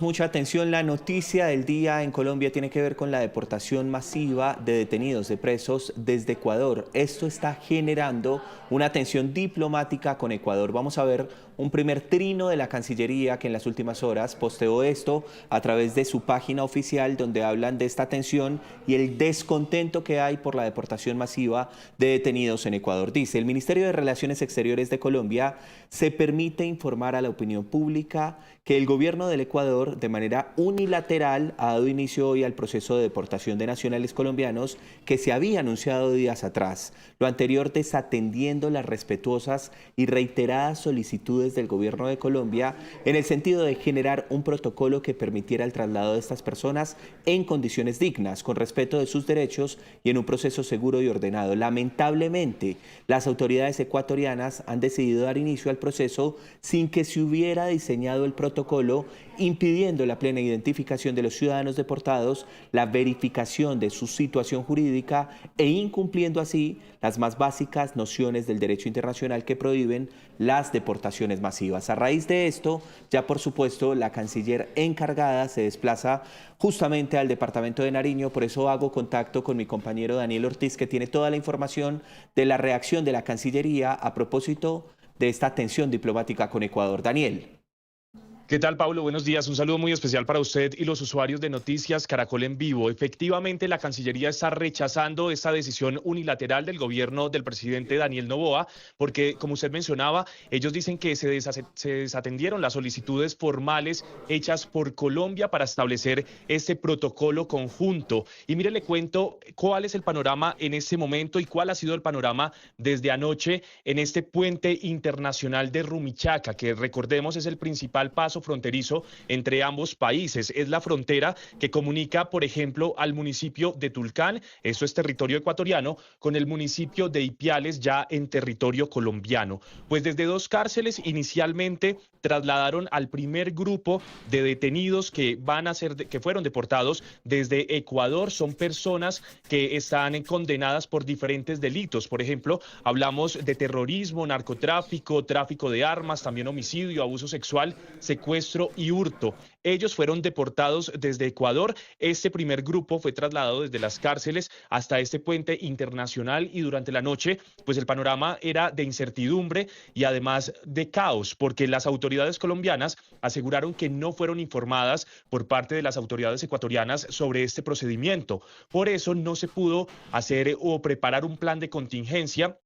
Mucha atención, la noticia del día en Colombia tiene que ver con la deportación masiva de detenidos, de presos desde Ecuador. Esto está generando una tensión diplomática con Ecuador. Vamos a ver un primer trino de la Cancillería que en las últimas horas posteó esto a través de su página oficial donde hablan de esta tensión y el descontento que hay por la deportación masiva de detenidos en Ecuador. Dice, el Ministerio de Relaciones Exteriores de Colombia se permite informar a la opinión pública que el gobierno del Ecuador de manera unilateral ha dado inicio hoy al proceso de deportación de nacionales colombianos que se había anunciado días atrás. Lo anterior desatendiendo las respetuosas y reiteradas solicitudes del gobierno de Colombia en el sentido de generar un protocolo que permitiera el traslado de estas personas en condiciones dignas, con respeto de sus derechos y en un proceso seguro y ordenado. Lamentablemente, las autoridades ecuatorianas han decidido dar inicio al proceso sin que se hubiera diseñado el protocolo, impidiendo la plena identificación de los ciudadanos deportados, la verificación de su situación jurídica e incumpliendo así las más básicas nociones del derecho internacional que prohíben las deportaciones masivas. A raíz de esto, ya por supuesto, la canciller encargada se desplaza justamente al departamento de Nariño, por eso hago contacto con mi compañero Daniel Ortiz, que tiene toda la información de la reacción de la Cancillería a propósito de esta tensión diplomática con Ecuador. Daniel. ¿Qué tal, Pablo? Buenos días. Un saludo muy especial para usted y los usuarios de Noticias Caracol en Vivo. Efectivamente, la Cancillería está rechazando esta decisión unilateral del gobierno del presidente Daniel Noboa, porque, como usted mencionaba, ellos dicen que se desatendieron las solicitudes formales hechas por Colombia para establecer este protocolo conjunto. Y mire, le cuento cuál es el panorama en este momento y cuál ha sido el panorama desde anoche en este puente internacional de Rumichaca, que recordemos es el principal paso fronterizo entre ambos países. Es la frontera que comunica, por ejemplo, al municipio de Tulcán, eso es territorio ecuatoriano, con el municipio de Ipiales, ya en territorio colombiano. Pues desde dos cárceles inicialmente trasladaron al primer grupo de detenidos que fueron deportados desde Ecuador. Son personas que están condenadas por diferentes delitos. Por ejemplo, hablamos de terrorismo, narcotráfico, tráfico de armas, también homicidio, abuso sexual, secuestro y hurto. Ellos fueron deportados desde Ecuador. Este primer grupo fue trasladado desde las cárceles hasta este puente internacional y durante la noche, pues el panorama era de incertidumbre y además de caos, porque las autoridades colombianas aseguraron que no fueron informadas por parte de las autoridades ecuatorianas sobre este procedimiento. Por eso no se pudo hacer o preparar un plan de contingencia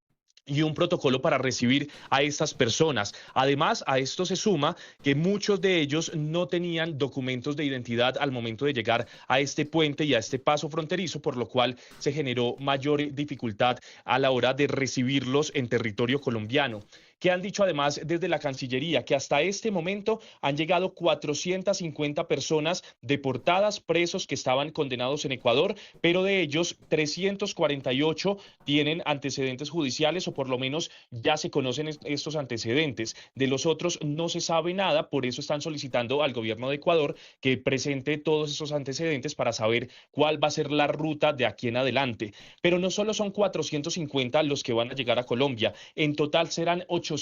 y un protocolo para recibir a estas personas. Además, a esto se suma que muchos de ellos no tenían documentos de identidad al momento de llegar a este puente y a este paso fronterizo, por lo cual se generó mayor dificultad a la hora de recibirlos en territorio colombiano. ¿Qué han dicho además desde la Cancillería? Que hasta este momento han llegado 450 personas deportadas, presos que estaban condenados en Ecuador, pero de ellos 348 tienen antecedentes judiciales o por lo menos ya se conocen estos antecedentes. De los otros no se sabe nada, por eso están solicitando al gobierno de Ecuador que presente todos esos antecedentes para saber cuál va a ser la ruta de aquí en adelante. Pero no solo son 450 los que van a llegar a Colombia, en total serán 876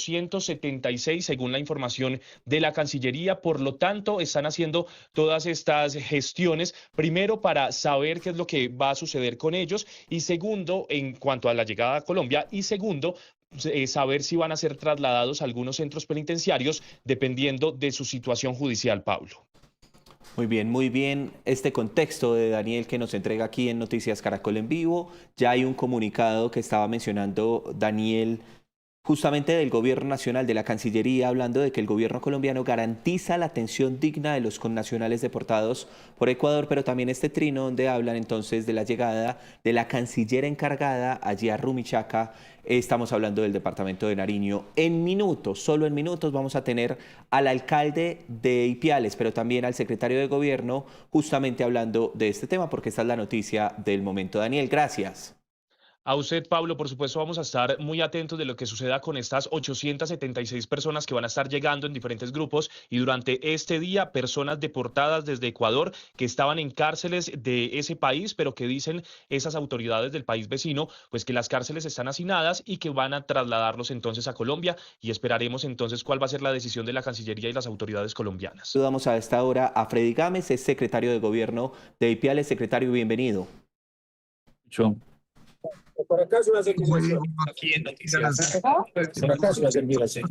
según la información de la Cancillería. Por lo tanto, están haciendo todas estas gestiones, primero para saber qué es lo que va a suceder con ellos y segundo, en cuanto a la llegada a Colombia y segundo, saber si van a ser trasladados a algunos centros penitenciarios dependiendo de su situación judicial, Pablo. Muy bien este contexto de Daniel que nos entrega aquí en Noticias Caracol en Vivo. Ya hay un comunicado que estaba mencionando Daniel justamente del Gobierno Nacional, de la Cancillería, hablando de que el gobierno colombiano garantiza la atención digna de los connacionales deportados por Ecuador, pero también este trino donde hablan entonces de la llegada de la canciller encargada allí a Rumichaca. Estamos hablando del departamento de Nariño. En minutos, solo en minutos, vamos a tener al alcalde de Ipiales, pero también al secretario de Gobierno, justamente hablando de este tema, porque esta es la noticia del momento. Daniel, gracias. A usted, Pablo, por supuesto, vamos a estar muy atentos de lo que suceda con estas 876 personas que van a estar llegando en diferentes grupos y durante este día personas deportadas desde Ecuador que estaban en cárceles de ese país, pero que dicen esas autoridades del país vecino, pues que las cárceles están hacinadas y que van a trasladarlos entonces a Colombia y esperaremos entonces cuál va a ser la decisión de la Cancillería y las autoridades colombianas. Saludamos a esta hora a Freddy Gámez, es secretario de Gobierno de Ipiales. Secretario, bienvenido. Mucho. Por acaso una servización. Aquí en Noticias. Por acaso una servización.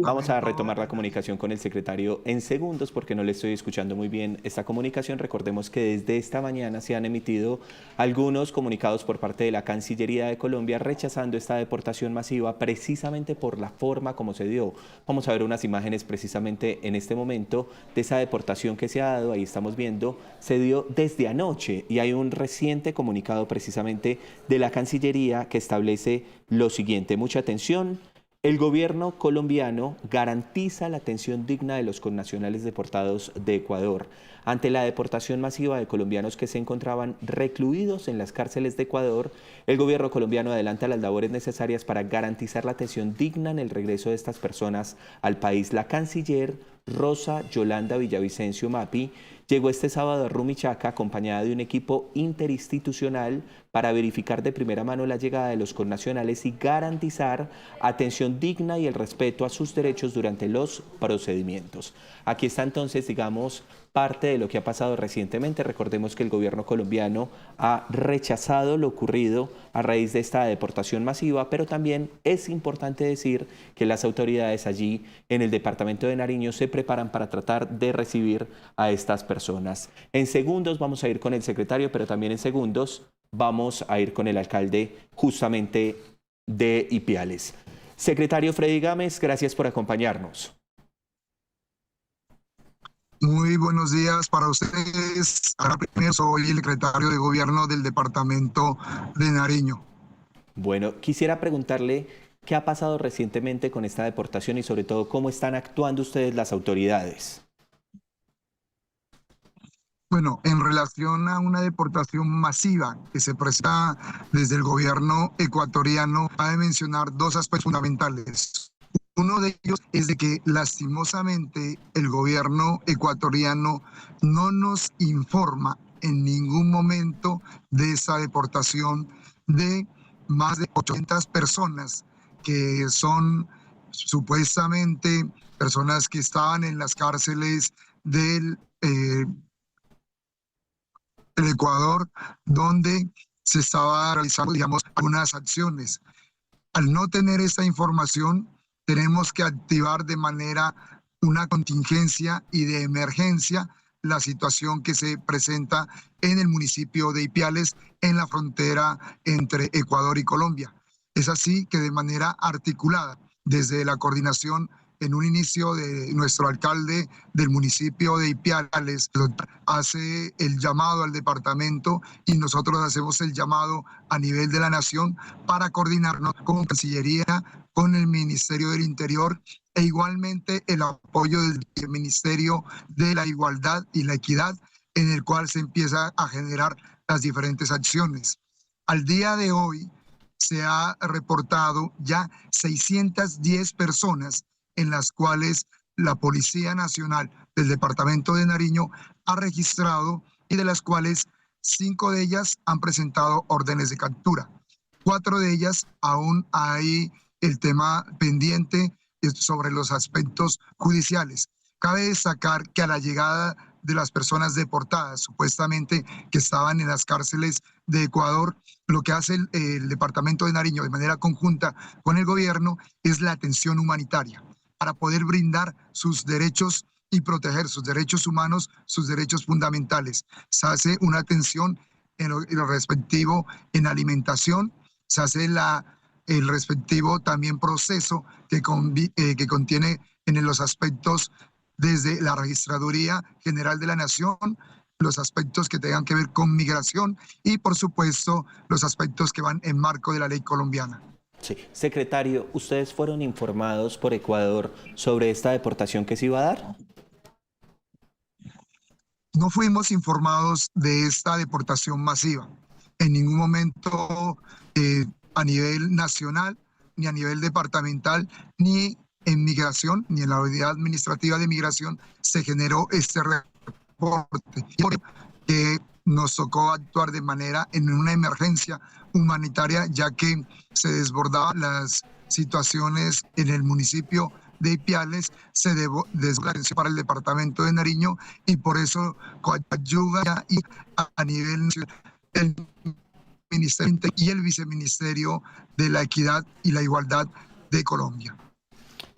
Vamos a retomar la comunicación con el secretario en segundos porque no le estoy escuchando muy bien esta comunicación. Recordemos que desde esta mañana se han emitido algunos comunicados por parte de la Cancillería de Colombia rechazando esta deportación masiva precisamente por la forma como se dio. Vamos a ver unas imágenes precisamente en este momento de esa deportación que se ha dado. Ahí estamos viendo, se dio desde anoche y hay un reciente comunicado precisamente de la Cancillería que establece lo siguiente. Mucha atención. El gobierno colombiano garantiza la atención digna de los connacionales deportados de Ecuador. Ante la deportación masiva de colombianos que se encontraban recluidos en las cárceles de Ecuador, el gobierno colombiano adelanta las labores necesarias para garantizar la atención digna en el regreso de estas personas al país. La canciller Rosa Yolanda Villavicencio Mapi llegó este sábado a Rumichaca acompañada de un equipo interinstitucional para verificar de primera mano la llegada de los connacionales y garantizar atención digna y el respeto a sus derechos durante los procedimientos. Aquí está entonces, digamos, parte de lo que ha pasado recientemente. Recordemos que el gobierno colombiano ha rechazado lo ocurrido a raíz de esta deportación masiva, pero también es importante decir que las autoridades allí en el departamento de Nariño se preparan para tratar de recibir a estas personas. En segundos vamos a ir con el secretario, pero también en segundos vamos a ir con el alcalde justamente de Ipiales. Secretario Freddy Gámez, gracias por acompañarnos. Muy buenos días para ustedes. Ahora primero soy el secretario de Gobierno del departamento de Nariño. Bueno, quisiera preguntarle qué ha pasado recientemente con esta deportación y sobre todo cómo están actuando ustedes las autoridades. Bueno, en relación a una deportación masiva que se presenta desde el gobierno ecuatoriano, hay que mencionar dos aspectos fundamentales. Uno de ellos es de que lastimosamente el gobierno ecuatoriano no nos informa en ningún momento de esa deportación de más de 800 personas que son supuestamente personas que estaban en las cárceles del el Ecuador, donde se estaba realizando, digamos, algunas acciones. Al no tener esta información, tenemos que activar de manera una contingencia y de emergencia la situación que se presenta en el municipio de Ipiales, en la frontera entre Ecuador y Colombia. Es así que de manera articulada, desde la coordinación en un inicio de nuestro alcalde del municipio de Ipiales, hace el llamado al departamento y nosotros hacemos el llamado a nivel de la nación para coordinarnos con Cancillería, con el Ministerio del Interior e igualmente el apoyo del Ministerio de la Igualdad y la Equidad, en el cual se empieza a generar las diferentes acciones. Al día de hoy se ha reportado ya 610 personas en las cuales la Policía Nacional del Departamento de Nariño ha registrado y de las cuales 5 de ellas han presentado órdenes de captura. 4 de ellas aún hay el tema pendiente sobre los aspectos judiciales. Cabe destacar que a la llegada de las personas deportadas, supuestamente que estaban en las cárceles de Ecuador, lo que hace el Departamento de Nariño de manera conjunta con el gobierno es la atención humanitaria para poder brindar sus derechos y proteger sus derechos humanos, sus derechos fundamentales. Se hace una atención en lo respectivo en alimentación, se hace el respectivo también proceso que contiene en los aspectos desde la Registraduría General de la Nación, los aspectos que tengan que ver con migración y, por supuesto, los aspectos que van en marco de la ley colombiana. Sí. Secretario, ¿ustedes fueron informados por Ecuador sobre esta deportación que se iba a dar? No fuimos informados de esta deportación masiva. en ningún momento a nivel nacional, ni a nivel departamental, ni en migración, ni en la unidad administrativa de migración se generó este reporte. Que nos tocó actuar de manera en una emergencia humanitaria, ya que se desbordaban las situaciones en el municipio de Ipiales, se desbordó para el departamento de Nariño y por eso coadyuva y a nivel nacional el Ministerio y el Viceministerio de la Equidad y la Igualdad de Colombia.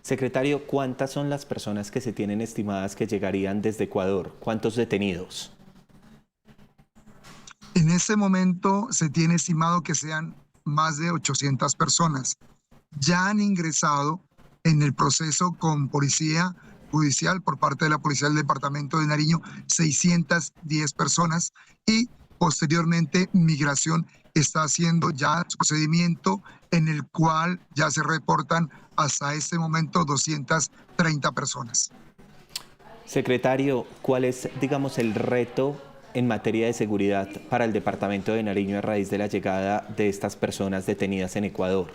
Secretario, ¿cuántas son las personas que se tienen estimadas que llegarían desde Ecuador? ¿Cuántos detenidos? En este momento se tiene estimado que sean más de 800 personas. Ya han ingresado en el proceso con policía judicial por parte de la Policía del Departamento de Nariño 610 personas y posteriormente Migración está haciendo ya su procedimiento en el cual ya se reportan hasta este momento 230 personas. Secretario, ¿cuál es, digamos, el reto en materia de seguridad para el departamento de Nariño a raíz de la llegada de estas personas detenidas en Ecuador?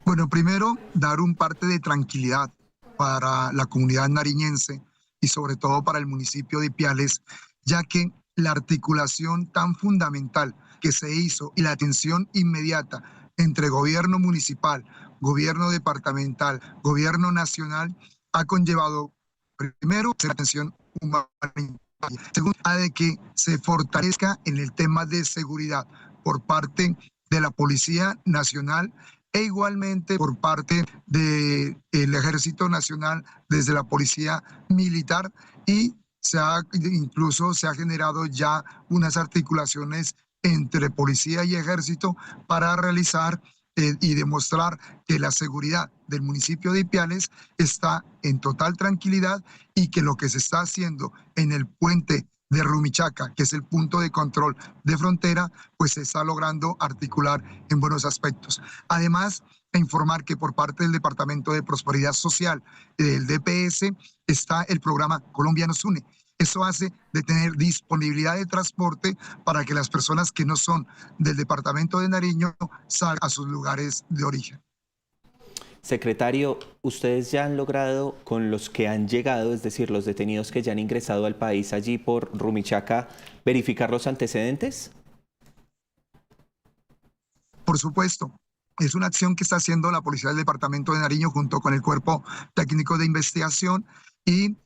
Bueno, primero, dar un parte de tranquilidad para la comunidad nariñense y sobre todo para el municipio de Ipiales, ya que la articulación tan fundamental que se hizo y la atención inmediata entre gobierno municipal, gobierno departamental, gobierno nacional, ha conllevado, primero, la atención humanitaria, segundo, a de que se fortalezca en el tema de seguridad por parte de la Policía Nacional e igualmente por parte del Ejército Nacional desde la Policía Militar y incluso se ha generado ya unas articulaciones entre policía y ejército para realizar y demostrar que la seguridad del municipio de Ipiales está en total tranquilidad y que lo que se está haciendo en el puente de Rumichaca, que es el punto de control de frontera, pues se está logrando articular en buenos aspectos. Además, informar que por parte del Departamento de Prosperidad Social del DPS está el programa Colombia nos une. Eso hace de tener disponibilidad de transporte para que las personas que no son del departamento de Nariño salgan a sus lugares de origen. Secretario, ¿ustedes ya han logrado con los que han llegado, es decir, los detenidos que ya han ingresado al país allí por Rumichaca, verificar los antecedentes? Por supuesto. Es una acción que está haciendo la Policía del Departamento de Nariño junto con el Cuerpo Técnico de Investigación y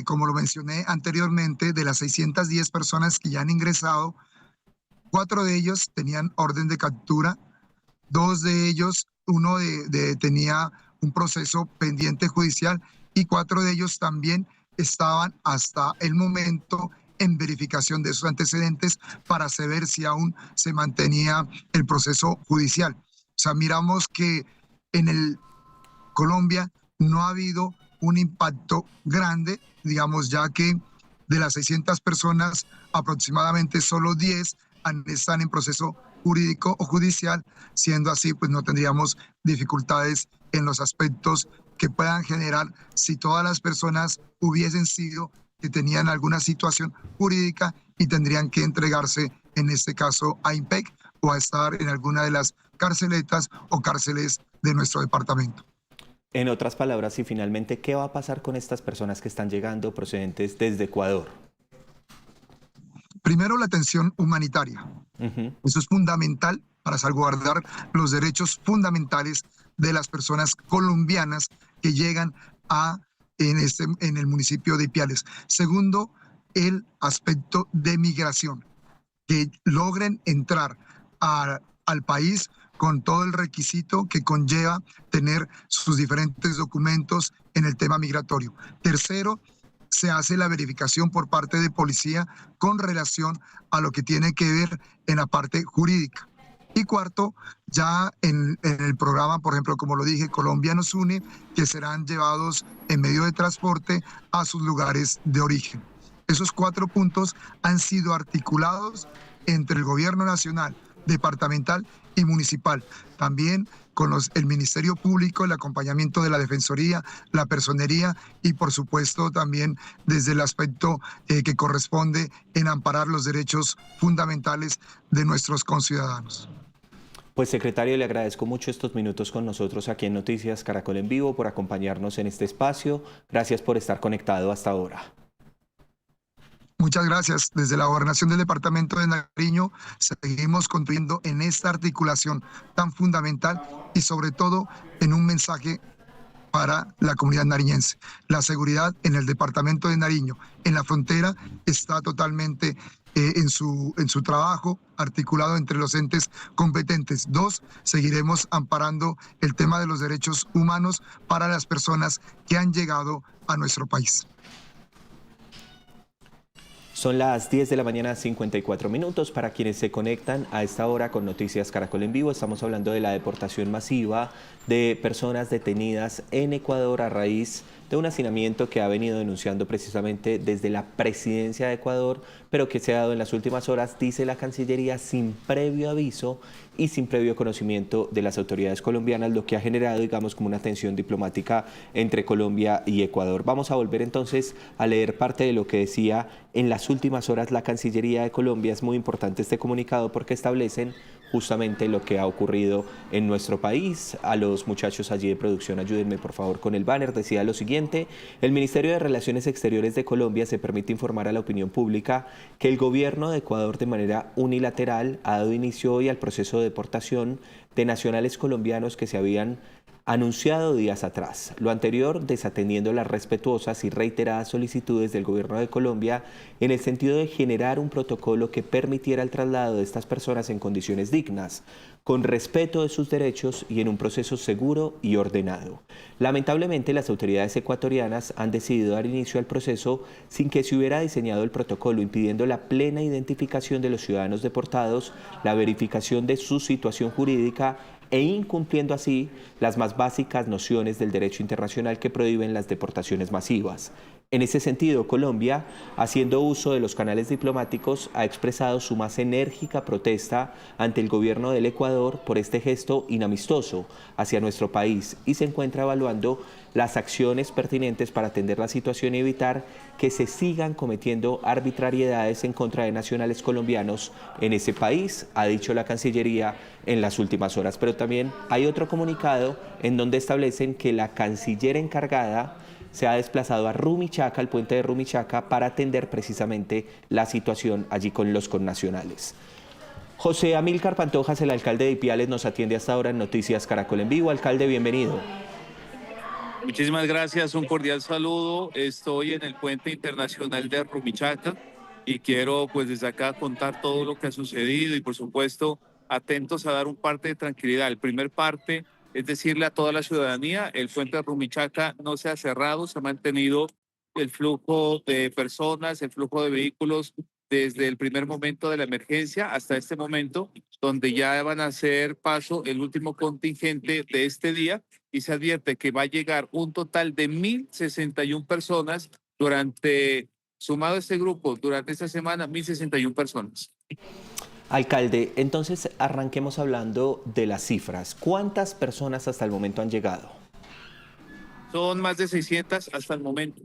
como lo mencioné anteriormente, de las 610 personas que ya han ingresado, 4 de ellos tenían orden de captura, 2 de ellos, uno tenía un proceso pendiente judicial y 4 de ellos también estaban hasta el momento en verificación de sus antecedentes para saber si aún se mantenía el proceso judicial. O sea, miramos que en Colombia no ha habido un impacto grande, digamos, ya que de las 600 personas, aproximadamente solo 10 están en proceso jurídico o judicial. Siendo así, pues no tendríamos dificultades en los aspectos que puedan generar si todas las personas hubiesen sido que tenían alguna situación jurídica y tendrían que entregarse, en este caso, a IMPEC o a estar en alguna de las carceletas o cárceles de nuestro departamento. En otras palabras, y finalmente, ¿qué va a pasar con estas personas que están llegando procedentes desde Ecuador? Primero, la atención humanitaria. Eso es fundamental para salvaguardar los derechos fundamentales de las personas colombianas que llegan en el municipio de Ipiales. Segundo, el aspecto de migración, que logren entrar al país con todo el requisito que conlleva tener sus diferentes documentos en el tema migratorio. Tercero, se hace la verificación por parte de policía con relación a lo que tiene que ver en la parte jurídica. Y cuarto, ya en el programa, por ejemplo, como lo dije, Colombia nos une, que serán llevados en medio de transporte a sus lugares de origen. Esos 4 puntos han sido articulados entre el gobierno nacional, departamental y municipal. También con el Ministerio Público, el acompañamiento de la Defensoría, la Personería y por supuesto también desde el aspecto que corresponde en amparar los derechos fundamentales de nuestros conciudadanos. Pues secretario, le agradezco mucho estos minutos con nosotros aquí en Noticias Caracol en Vivo, por acompañarnos en este espacio. Gracias por estar conectado hasta ahora. Muchas gracias. Desde la Gobernación del Departamento de Nariño seguimos contribuyendo en esta articulación tan fundamental y sobre todo en un mensaje para la comunidad nariñense. La seguridad en el departamento de Nariño, en la frontera, está totalmente en su trabajo articulado entre los entes competentes. 2, seguiremos amparando el tema de los derechos humanos para las personas que han llegado a nuestro país. Son las 10 de la mañana, 54 minutos. Para quienes se conectan a esta hora con Noticias Caracol en Vivo, estamos hablando de la deportación masiva de personas detenidas en Ecuador a raíz de un hacinamiento que ha venido denunciando precisamente desde la presidencia de Ecuador, pero que se ha dado en las últimas horas, dice la Cancillería, sin previo aviso y sin previo conocimiento de las autoridades colombianas, lo que ha generado, digamos, como una tensión diplomática entre Colombia y Ecuador. Vamos a volver entonces a leer parte de lo que decía en las últimas horas la Cancillería de Colombia. Es muy importante este comunicado porque establecen justamente lo que ha ocurrido en nuestro país. A los muchachos allí de producción, ayúdenme por favor con el banner. Decía lo siguiente: el Ministerio de Relaciones Exteriores de Colombia se permite informar a la opinión pública que el gobierno de Ecuador de manera unilateral ha dado inicio hoy al proceso de deportación de nacionales colombianos que se habían anunciado días atrás. Lo anterior desatendiendo las respetuosas y reiteradas solicitudes del gobierno de Colombia en el sentido de generar un protocolo que permitiera el traslado de estas personas en condiciones dignas, con respeto de sus derechos y en un proceso seguro y ordenado. Lamentablemente, las autoridades ecuatorianas han decidido dar inicio al proceso sin que se hubiera diseñado el protocolo, impidiendo la plena identificación de los ciudadanos deportados, la verificación de su situación jurídica e incumpliendo así las más básicas nociones del derecho internacional que prohíben las deportaciones masivas. En ese sentido, Colombia, haciendo uso de los canales diplomáticos, ha expresado su más enérgica protesta ante el gobierno del Ecuador por este gesto inamistoso hacia nuestro país y se encuentra evaluando las acciones pertinentes para atender la situación y evitar que se sigan cometiendo arbitrariedades en contra de nacionales colombianos en ese país, ha dicho la Cancillería en las últimas horas. Pero también hay otro comunicado en donde establecen que la canciller encargada se ha desplazado a Rumichaca, al puente de Rumichaca, para atender precisamente la situación allí con los connacionales. José Amílcar Pantojas, el alcalde de Ipiales, nos atiende hasta ahora en Noticias Caracol en Vivo. Alcalde, bienvenido. Muchísimas gracias, un cordial saludo. Estoy en el puente internacional de Rumichaca y quiero pues desde acá contar todo lo que ha sucedido y por supuesto atentos a dar un parte de tranquilidad. El primer parte es decirle a toda la ciudadanía, el puente de Rumichaca no se ha cerrado, se ha mantenido el flujo de personas, el flujo de vehículos desde el primer momento de la emergencia hasta este momento, donde ya van a hacer paso el último contingente de este día y se advierte que va a llegar un total de 1.061 personas sumado a este grupo, durante esta semana, 1.061 personas. Alcalde, entonces arranquemos hablando de las cifras. ¿Cuántas personas hasta el momento han llegado? Son más de 600 hasta el momento.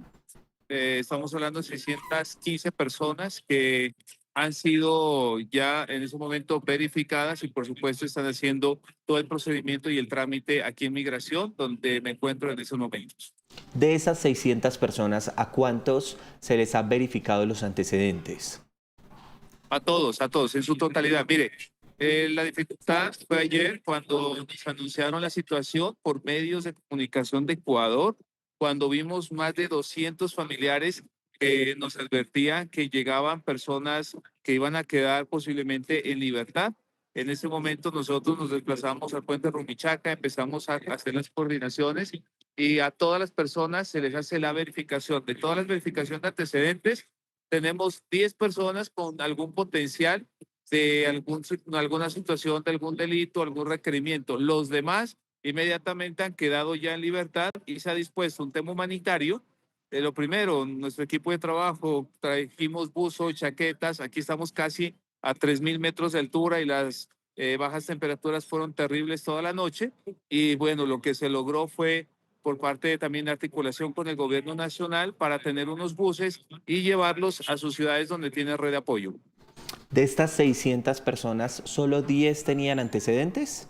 Estamos hablando de 615 personas que han sido ya en ese momento verificadas y por supuesto están haciendo todo el procedimiento y el trámite aquí en Migración, donde me encuentro en esos momentos. De esas 600 personas, ¿a cuántos se les ha verificado los antecedentes? A todos, en su totalidad. Mire, la dificultad fue ayer cuando nos anunciaron la situación por medios de comunicación de Ecuador, cuando vimos más de 200 familiares que nos advertían que llegaban personas que iban a quedar posiblemente en libertad. En ese momento nosotros nos desplazamos al puente Rumichaca, empezamos a hacer las coordinaciones y a todas las personas se les hace la verificación. De todas las verificaciones de antecedentes, tenemos 10 personas con algún potencial de alguna situación, de algún delito, algún requerimiento. Los demás inmediatamente han quedado ya en libertad y se ha dispuesto un tema humanitario. Lo primero, nuestro equipo de trabajo, trajimos buzos, chaquetas, aquí estamos casi a 3.000 metros de altura y bajas temperaturas fueron terribles toda la noche y bueno, lo que se logró fue por parte de también de articulación con el gobierno nacional para tener unos buses y llevarlos a sus ciudades donde tiene red de apoyo. De estas 600 personas, ¿solo 10 tenían antecedentes?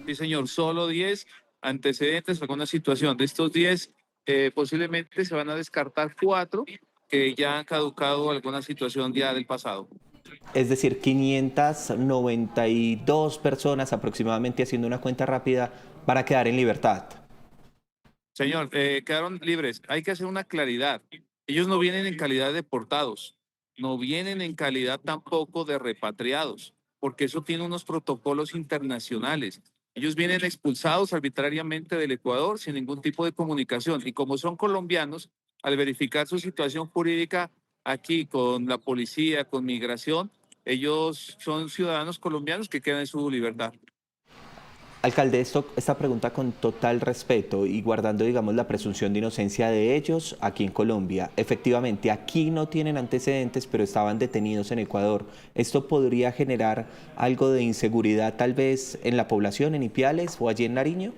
Sí, señor, solo 10 antecedentes, alguna situación. De estos 10, posiblemente se van a descartar 4 que ya han caducado alguna situación ya del pasado. Es decir, 592 personas aproximadamente, haciendo una cuenta rápida, para quedar en libertad. Señor, quedaron libres. Hay que hacer una claridad. Ellos no vienen en calidad de deportados, no vienen en calidad tampoco de repatriados, porque eso tiene unos protocolos internacionales. Ellos vienen expulsados arbitrariamente del Ecuador sin ningún tipo de comunicación. Y como son colombianos, al verificar su situación jurídica aquí con la policía, con migración, ellos son ciudadanos colombianos que quedan en su libertad. Alcalde, esta pregunta con total respeto y guardando, digamos, la presunción de inocencia de ellos aquí en Colombia. Efectivamente, aquí no tienen antecedentes, pero estaban detenidos en Ecuador. ¿Esto podría generar algo de inseguridad tal vez en la población, en Ipiales o allí en Nariño?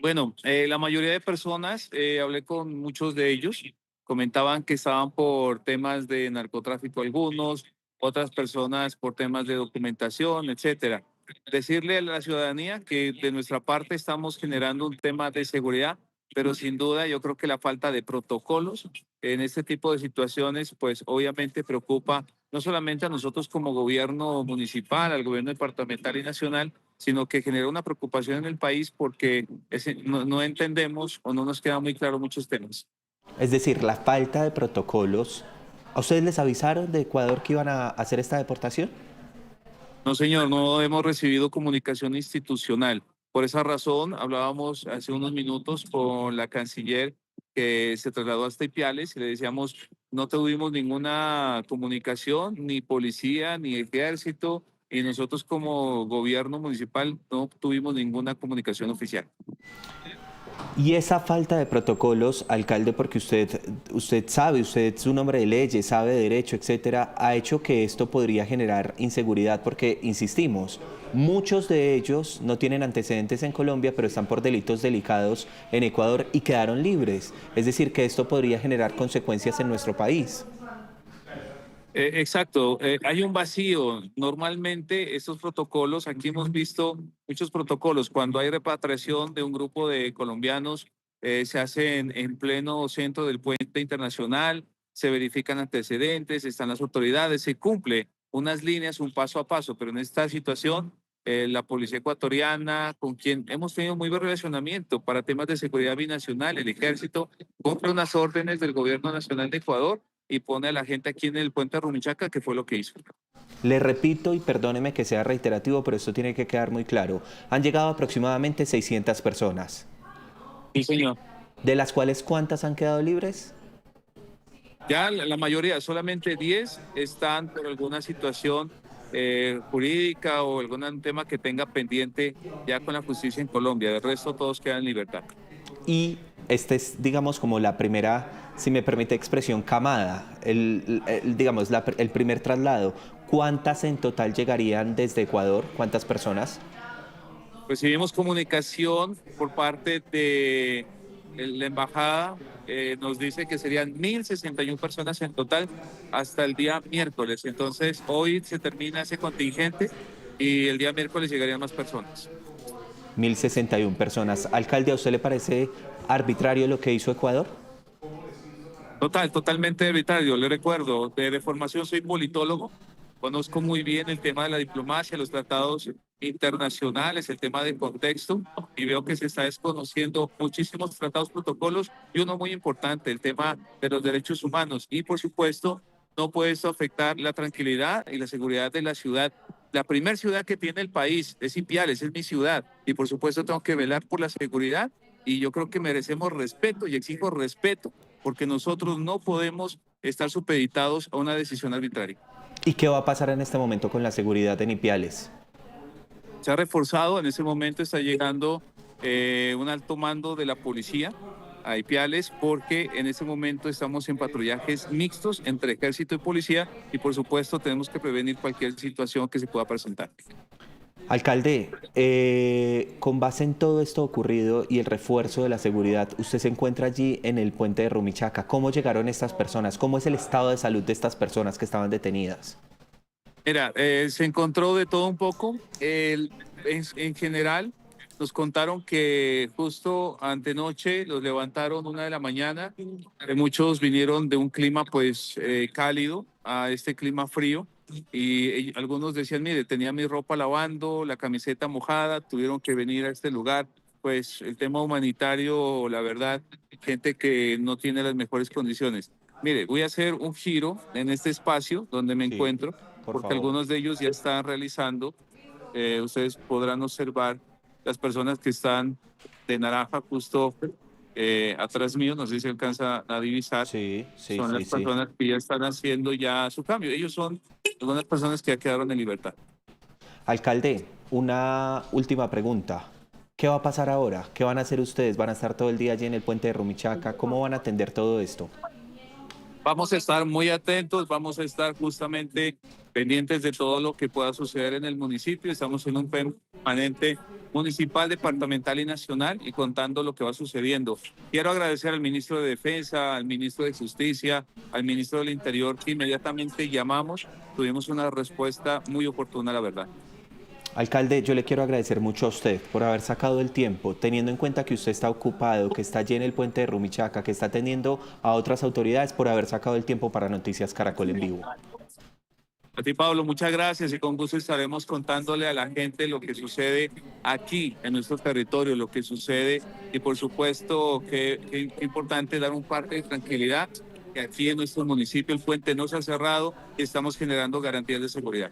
Bueno, la mayoría de personas, hablé con muchos de ellos, comentaban que estaban por temas de narcotráfico algunos, otras personas por temas de documentación, etcétera. Decirle a la ciudadanía que de nuestra parte estamos generando un tema de seguridad, pero sin duda yo creo que la falta de protocolos en este tipo de situaciones, pues obviamente preocupa no solamente a nosotros como gobierno municipal, al gobierno departamental y nacional, sino que genera una preocupación en el país porque no entendemos o no nos quedan muy claros muchos temas. Es decir, la falta de protocolos. ¿A ustedes les avisaron de Ecuador que iban a hacer esta deportación? No, señor, no hemos recibido comunicación institucional. Por esa razón, hablábamos hace unos minutos con la canciller que se trasladó hasta Ipiales y le decíamos, no tuvimos ninguna comunicación, ni policía, ni ejército, y nosotros como gobierno municipal no tuvimos ninguna comunicación oficial. Y esa falta de protocolos, alcalde, porque usted sabe, usted es un hombre de leyes, sabe de derecho, etcétera, ha hecho que esto podría generar inseguridad porque, insistimos, muchos de ellos no tienen antecedentes en Colombia, pero están por delitos delicados en Ecuador y quedaron libres. Es decir, que esto podría generar consecuencias en nuestro país. Exacto, hay un vacío. Normalmente estos protocolos, aquí hemos visto muchos protocolos, cuando hay repatriación de un grupo de colombianos, se hacen en pleno centro del puente internacional, se verifican antecedentes, están las autoridades, se cumple unas líneas, un paso a paso, pero en esta situación, la policía ecuatoriana, con quien hemos tenido muy buen relacionamiento para temas de seguridad binacional, el ejército, cumple unas órdenes del gobierno nacional de Ecuador y pone a la gente aquí en el puente Rumichaca, que fue lo que hizo. Le repito y perdóneme que sea reiterativo, pero esto tiene que quedar muy claro. Han llegado aproximadamente 600 personas. Sí, señor. ¿De las cuales cuántas han quedado libres? Ya la mayoría, solamente 10 están por alguna situación jurídica o algún tema que tenga pendiente ya con la justicia en Colombia. El resto todos quedan en libertad. Y este es, digamos, como la primera, si me permite expresión, camada, digamos, el primer traslado. ¿Cuántas en total llegarían desde Ecuador? ¿Cuántas personas? Recibimos comunicación por parte de la embajada, nos dice que serían 1.061 personas en total hasta el día miércoles. Entonces, hoy se termina ese contingente y el día miércoles llegarían más personas. 1.061 personas. Alcalde, ¿a usted le parece arbitrario lo que hizo Ecuador? Totalmente arbitrario. Le recuerdo, de formación soy politólogo, conozco muy bien el tema de la diplomacia, los tratados internacionales, el tema de contexto, y veo que se está desconociendo muchísimos tratados, protocolos, y uno muy importante, el tema de los derechos humanos. Y por supuesto, no puede esto afectar la tranquilidad y la seguridad de la ciudad. La primera ciudad que tiene el país es Ipiales, es mi ciudad, y por supuesto tengo que velar por la seguridad, y yo creo que merecemos respeto y exijo respeto, porque nosotros no podemos estar supeditados a una decisión arbitraria. ¿Y qué va a pasar en este momento con la seguridad en Ipiales? Se ha reforzado, en ese momento está llegando un alto mando de la policía a Ipiales, porque en este momento estamos en patrullajes mixtos entre ejército y policía y por supuesto tenemos que prevenir cualquier situación que se pueda presentar. Alcalde, con base en todo esto ocurrido y el refuerzo de la seguridad, usted se encuentra allí en el puente de Rumichaca. ¿Cómo llegaron estas personas? ¿Cómo es el estado de salud de estas personas que estaban detenidas? Mira, se encontró de todo un poco. En general, nos contaron que justo antenoche los levantaron 1 de la mañana. Muchos vinieron de un clima pues cálido a este clima frío. Y algunos decían, mire, tenía mi ropa lavando, la camiseta mojada, tuvieron que venir a este lugar. Pues el tema humanitario, la verdad, gente que no tiene las mejores condiciones. Mire, voy a hacer un giro en este espacio donde me encuentro, porque favor. algunos de ellos ya están realizando. Ustedes podrán observar las personas que están de naranja justo atrás mío, no sé si se alcanza a divisar. Son las personas que ya están haciendo ya su cambio. Ellos son algunas personas que ya quedaron en libertad. Alcalde, una última pregunta. ¿Qué va a pasar ahora? ¿Qué van a hacer ustedes? ¿Van a estar todo el día allí en el puente de Rumichaca? ¿Cómo van a atender todo esto? Vamos a estar muy atentos, vamos a estar justamente pendientes de todo lo que pueda suceder en el municipio. Estamos en un permanente municipal, departamental y nacional y contando lo que va sucediendo. Quiero agradecer al ministro de Defensa, al ministro de Justicia, al ministro del Interior, que inmediatamente llamamos. Tuvimos una respuesta muy oportuna, la verdad. Alcalde, yo le quiero agradecer mucho a usted por haber sacado el tiempo, teniendo en cuenta que usted está ocupado, que está allí en el puente de Rumichaca, que está atendiendo a otras autoridades, por haber sacado el tiempo para Noticias Caracol en Vivo. A ti, Pablo, muchas gracias y con gusto estaremos contándole a la gente lo que sucede aquí en nuestro territorio, lo que sucede y por supuesto que es importante dar un parte de tranquilidad, que aquí en nuestro municipio el puente no se ha cerrado y estamos generando garantías de seguridad.